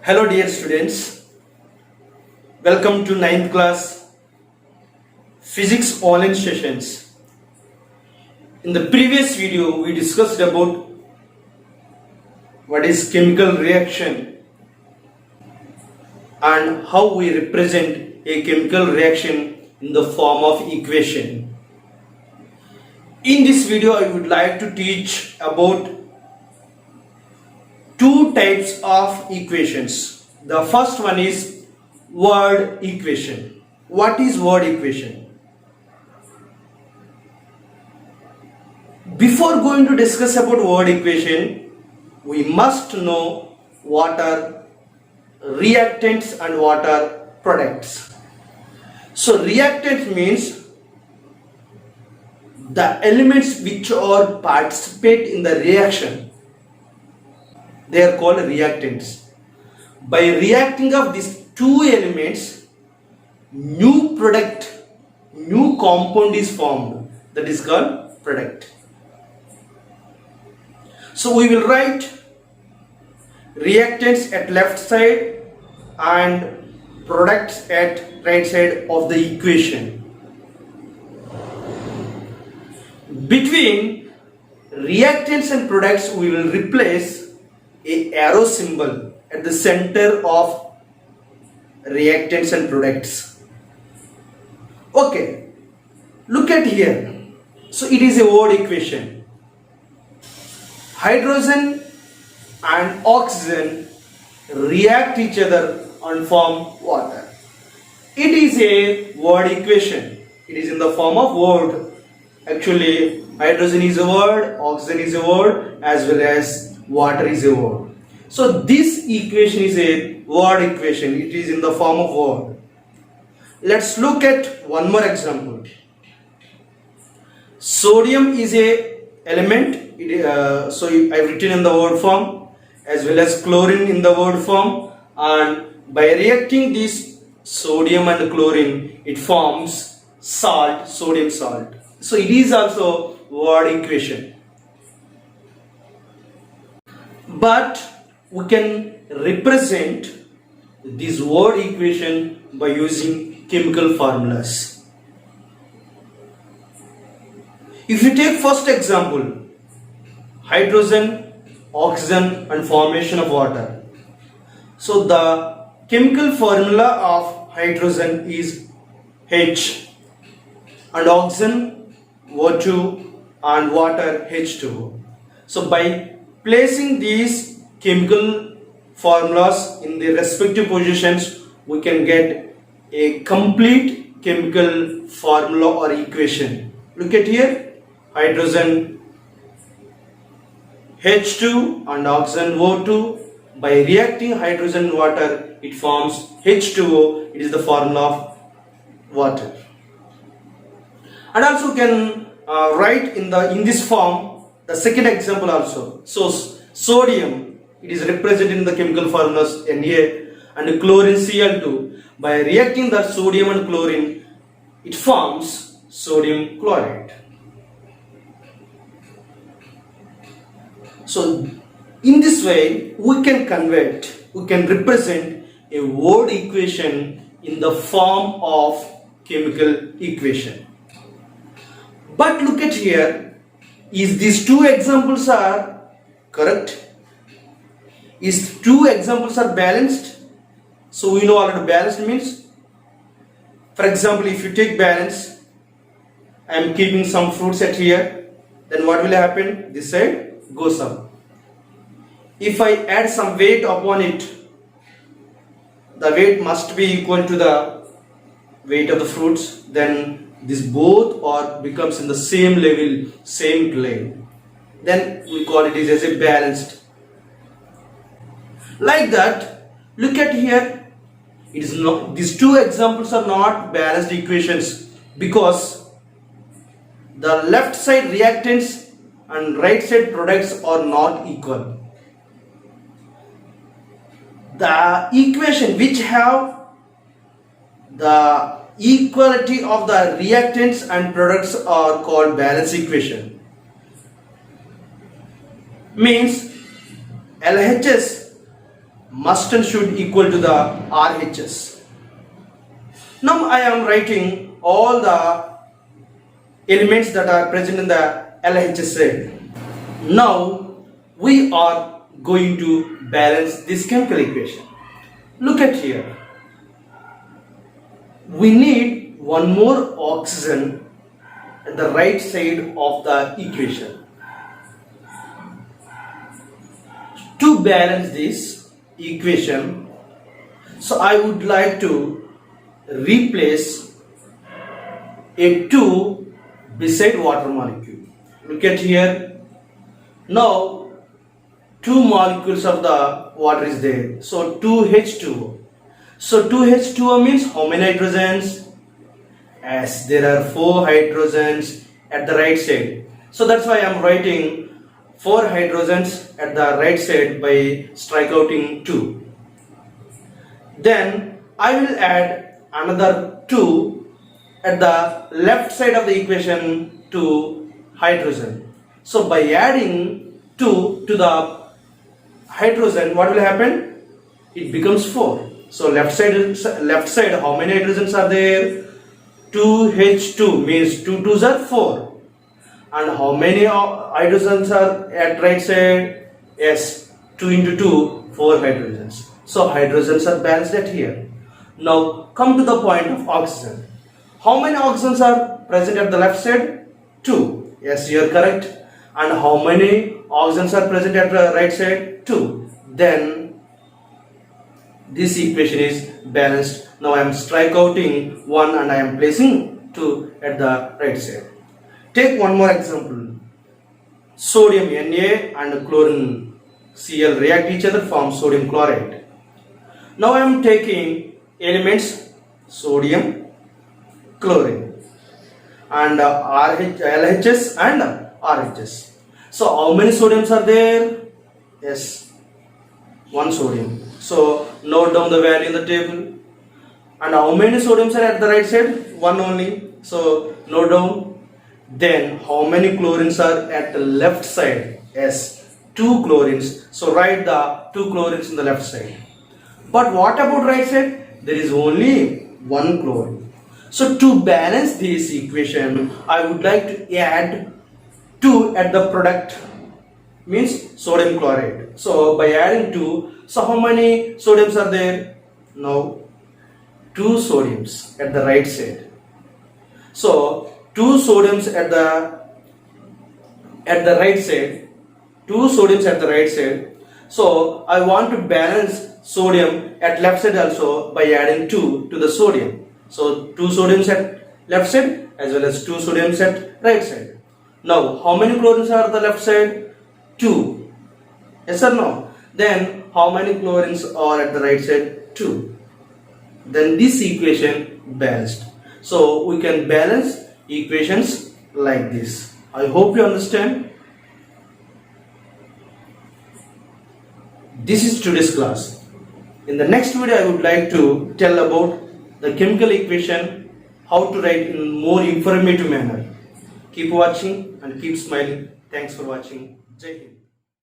Hello dear students, welcome to 9th class physics online sessions. In the previous video we discussed about what is chemical reaction and how we represent a chemical reaction in the form of equation. In this video I would like to teach about two types of equations. The first one is word equation. What is word equation? Before going to discuss about word equation, we must know what are reactants and what are products. So reactant means the elements which are participate in the reaction. They are called reactants. By reacting of these two elements, new product, new compound is formed. That is called product. So we will write reactants at left side and products at right side of the equation. Between reactants and products we will replace a arrow symbol at the center of reactants and products. Okay, look at here. So it is a word equation. Hydrogen and oxygen react each other and form water. It is a word equation. It is in the form of word. Actually, hydrogen is a word, oxygen is a word, as well as water is a word. So this equation is a word equation. It is in the form of word. Let's look at one more example. Sodium is a element. So I've written in the word form, as well as chlorine in the word form, and by reacting this sodium and chlorine, it forms salt, sodium salt. So it is also word equation. But we can represent this word equation by using chemical formulas. If you take first example, hydrogen, oxygen and formation of water. So the chemical formula of hydrogen is H, and oxygen O2, and water H2O. So by placing these chemical formulas in their respective positions, we can get a complete chemical formula or equation. Look at here, hydrogen H2 and oxygen O2. By reacting hydrogen and water, it forms H2O. It is the formula of water. And also can write in this form the second example also. So sodium, it is represented in the chemical formulas Na, and chlorine Cl2. By reacting the sodium and chlorine, it forms sodium chloride. So in this way we can represent a word equation in the form of chemical equation. But look at here, is these two examples are correct? Is two examples are balanced? So we know already balanced means, for example, if you take balance, I am keeping some fruits at here, then what will happen? This side goes up. If I add some weight upon it, the weight must be equal to the weight of the fruits, then this both are becomes in the same level, same plane. Then we call it as a balanced. Like that, look at here. It is not, these two examples are not balanced equations because the left side reactants and right side products are not equal. The equation which have the equality of the reactants and products are called balance equation. Means LHS must and should equal to the RHS. Now I am writing all the elements that are present in the LHS side. Now we are going to balance this chemical equation. Look at here. We need one more oxygen at the right side of the equation. To balance this equation, so I would like to replace a 2 beside water molecule. Look at here. Now 2 molecules of the water is there. So 2H2O. So 2H2O means how many hydrogens? As there are 4 hydrogens at the right side. So that's why I am writing 4 hydrogens at the right side by strikeouting 2. Then I will add another 2 at the left side of the equation to hydrogen. So by adding 2 to the hydrogen, what will happen? It becomes 4. So left side how many hydrogens are there? 2H2 means 2 2s are 4. And how many hydrogens are at right side? Yes, 2 into 2, 4 hydrogens. So hydrogens are balanced at here. Now come to the point of oxygen. How many oxygens are present at the left side? 2. Yes, you are correct. And how many oxygens are present at the right side? 2. Then this equation is balanced. Now I am strikeouting 1 and I am placing 2 at the right side. Take one more example. Sodium Na and chlorine Cl react each other, form sodium chloride. Now I am taking elements sodium, chlorine and LHS and RHS. So how many sodiums are there? Yes, 1 sodium. So note down the value in the table. And how many sodiums are at the right side? 1 only. So note down. Then how many chlorines are at the left side? Yes, 2 chlorines. So write the 2 chlorines in the left side. But what about right side? There is only 1 chlorine. So to balance this equation, I would like to add 2 at the product, means sodium chloride. So by adding 2, so how many sodiums are there? Now 2 sodiums at the right side. So 2 sodiums at the right side. 2 sodiums at the right side. So I want to balance sodium at left side also by adding 2 to the sodium. So 2 sodiums at left side as well as 2 sodiums at right side. Now how many chlorines are at the left side? 2. Yes or no? Then how many chlorines are at the right side? 2. Then this equation balanced. So we can balance equations like this. I hope you understand. This is today's class. In the next video I would like to tell about the chemical equation, how to write in more informative manner. Keep watching and keep smiling. Thanks for watching. Jai Hind.